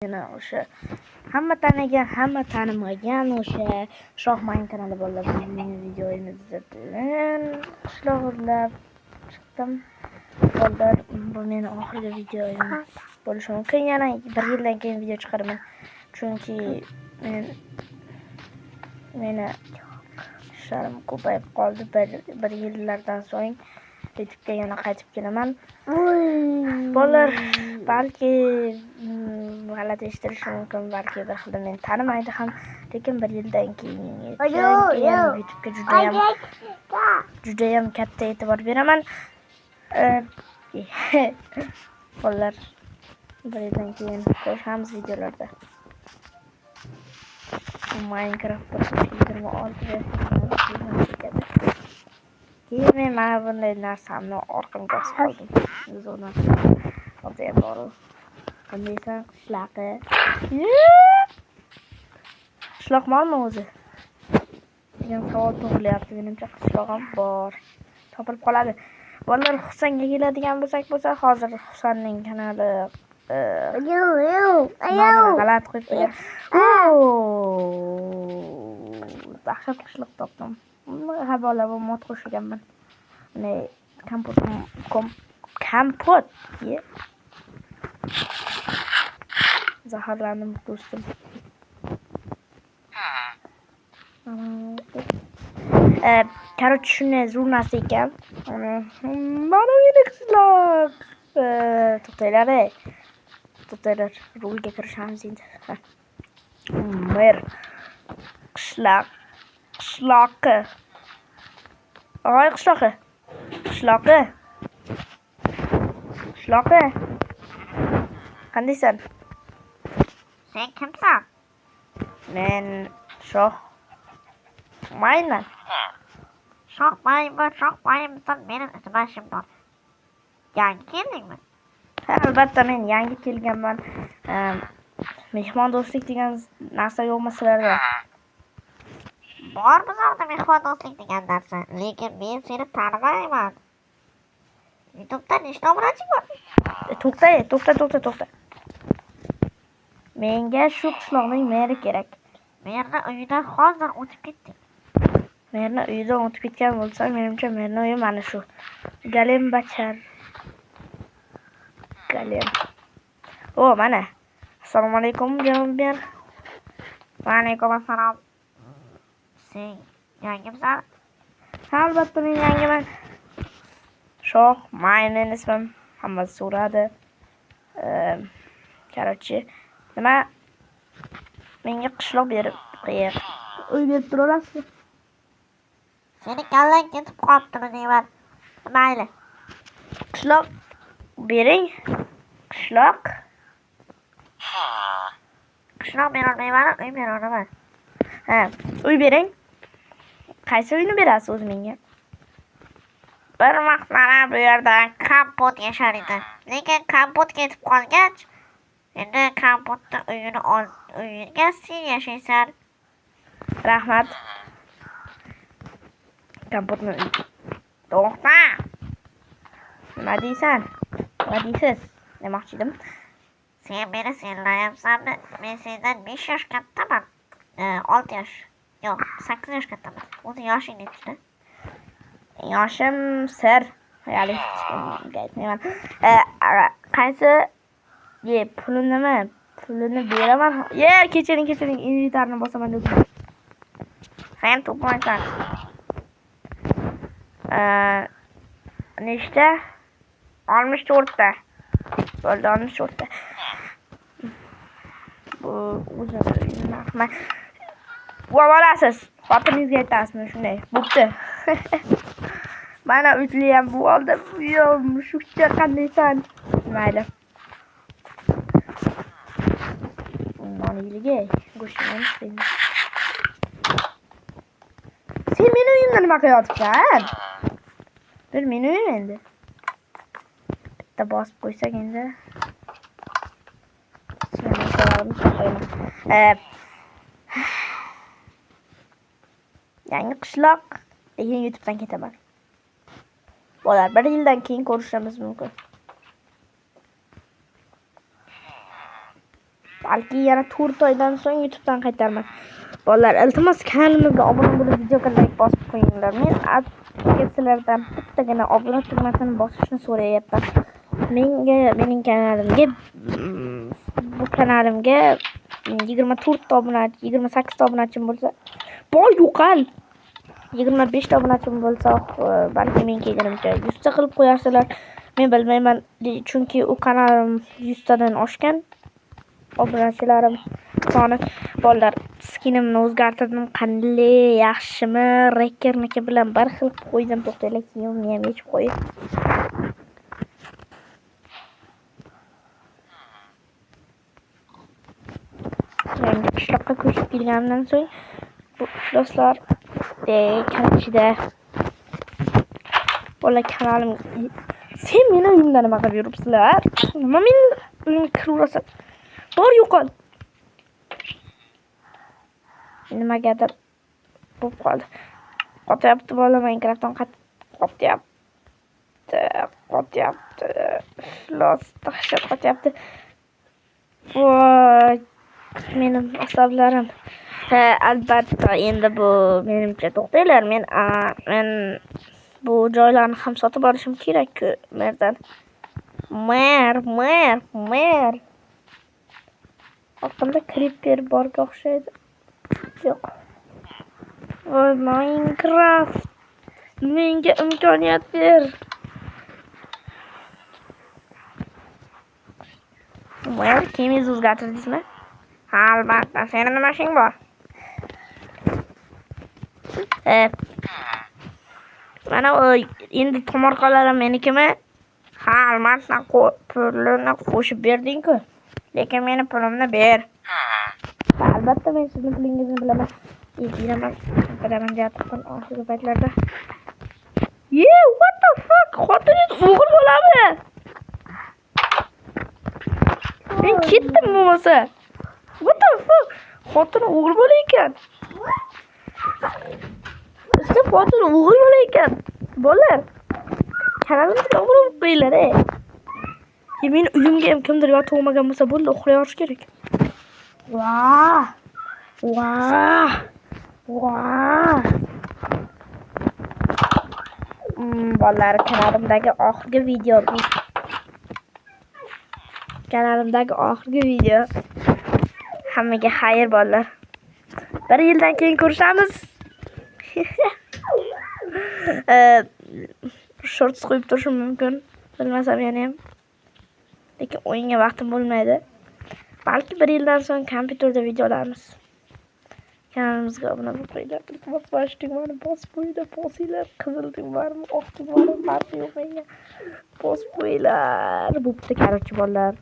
yana o'sha hamma tanigan, hamma tanimagan o'sha Shohmayn kanali bolalar bizning videoyimizda qishloq izlab chiqdim. Bolalar, bu meni oxirgi videoyim bo'lishi mumkin. Yana 1 yildan keyin video chiqaraman. Chunki meni ishlarim ko'payib qoldi. Bir yillardan so'ng YouTube'ga yana qaytib kelaman. Bolalar balki g'alati eshitilishi mumkin, balki bir xilda meni tanimaydi ham, lekin 1 yildan keyin YouTube'ga judayam katta e'tibor beraman. Bolalar, 1 yildan keyin ko'rishamiz videolarda. Minecraft 26 keyin men mana bunday narsamni orqamga osib qoldim. Zona hozir bor. Qandaysan qishlaqi? Qishloq bormi o'zi? degan savol tug'ilyapti. Menimcha qishlog'im bor. Topilib qoladi. Bolalar, Husanga keladigan bo'lsak, hozir Husanning kanali g'alati qo'yib qo'ygan. Dahshat qishloq topdim. Ha, bola, bu mod qo'shganman. Mana kompot ye. Zaharlandim do'stim. Короче, shunday zo'r narsa ekan. Mana meni qishloq. To'xtanglar, rolga kirishamiz endi. Mer qishloqi. Voy qishloqi. Qandaysan? Sen kimsan? Men Shohmaynman. Shohmaynmisan, mening ishim bor. Yangi keldingmi? Ha, albatta men yangi kelganman. Mehmon do'stlik degan narsa yo'qmi sizlarda? Bor bizlarda mehmon do'stlik degan narsa, lekin men seni tanimayman. YouTube'da nechta obunaching bor? To'xta. Menga shu qishloqning meri kerak. Merni uyidan hozir o'tib ketdik. Merni uyidan o'tib ketgan bo'lsa, menimcha merni uyi mana shu. Galem bachar. Mana. Assalomu alaykum, janob mer. Va alaykum assalom. Sen yangimsan? Ha, albatta men yangiman. Shohmayn ismim. Hamma so'radi. Короче, nima? Menga qishloq berib qo'ying. Uy berib turasizmi? Seni kallang ketib qolibdi deyman. Mayli. Qishloq bering. Qishloq berolmayman, uy berolaman. Ha, uy bering. Qaysi uyni berasiz o'zi menga? Bir vaqtlar bu yerda kompot yashar edi. Lekin kompot ketib qolgach, endi kompotni uyiga sen yashaysan. Rahmat. Kompotni to'xta. Nima deysan? Nima deysiz? Demoqchi edim. Sen meni senlayapsanmi? Men sendan 5 yosh kattaman. 6 yosh. Yo'q, 8 yosh kattaman. O'zi yoshing nechta? Yoshim sir. Hali aytmayman. Qaysi pulini beraman. Kechiring, inventarni bosaman dedim. Sen to'playsan. Nechta? 64 ta. Bo'ldi, 64 ta. Bu o'zini naqma. Bo'lasiz. Xotiningizga aytasizmi shunday? Bo'pti. Mana uyli ham bu oldi. Yo, mushukcha qandaysan? Mayli. Noniligi, go'shtini. Sen meni uyimda nima qilyapsan? Bir meni uyim endi. Bitta bosib qo'ysak endi. Yangi qishloq degan YouTube'dan ketaman. Bolalar, 1 yildan keyin ko'rishimiz mumkin. Balki yana 4 oydan so'ng YouTube'dan qaytarman. Bolalar, iltimos kanalimizga obuna bo'lib, videoga like bosib qo'yinglar. Men sizlardan bittagina obuna tugmasini bosishni so'rayapman. Mening kanalimga bu kanalimga 24 ta obunachi, 28 ta obunachim bo'lsa, boy yo'qal. 25 ta obunachim bo'lsa, balki men kelganimcha 100 ta qilib qo'yarsalar, men bilmayman, chunki u kanalim 100 tadan oshgan. Obunachilarim soni. Bolalar, skinimni o'zgartirdim. Qanday, yaxshimi? Rekerniki bilan bir xil qilib qo'ydim. To'xtanglar, kiyimimni ham yechib qo'yay. Yangi qishloqqa ko'chib kelganimdan so'ng bu ifloslar kanal ichida bola kanalim. Sen meni uyimda nima qilib yuribsizlar? Nima meni uyimga kiraverasan? Bor yo'qol. Nimagadir bo'lib qoldi. Qotyapti bola, Minecraftdan qotyapti. Iflos dahshat qotyapti. Voy, mening asablarim. Albatta, endi bu menimcha to'xtanglar. Men bu joylarni ham sotib olishim kerak-ku merdan. Mer. Orqamda creeper borga o'xshaydi. Yo'q. Voy, Minecraft. Menga imkoniyat ber. Mer, kemiz o'zgartirdingizmi? Albatta, sening nima ishing bor? Mana endi tomorqalarim menikimi? Ha, albatta, pulini qo'shib berding-ku. Lekin meni pulimni ber. Albatta, men sizning pulingizni bilaman. Bilaman deyapman oxirgi paytlarda. What the fuck? Xotiningiz o'g'il bo'lami? Men ketdim bo'lmasa. What the fuck? Xotini o'g'il bola ekan. Xotini o'g'il bola ekan. Bolalar, kanalimga obuna bo'lib qo'yinglar. Men uyimga ham kimdir yotib olmagan bo'lsa bo'ldi, uxlay olish kerak. Vah. Bolalar, kanalimdagi oxirgi video. Hammaga xayr bolalar. 1 yildan keyin ko'rishamiz. Shorts qo'yib turishim mumkin. Bilmasam yana ham. Lekin o'yinga vaqtim bo'lmaydi. Balki 1 yildan so'ng kompyuterda videolarimiz. Kanalimizga obuna bo'lib qo'yinglar. Bosib qo'yinglar. Qizil tugmarmi, oq tugmarmi, farqi yo'q menga. Bosib qo'yinglar. Bo'pti, qarorchi bolalar.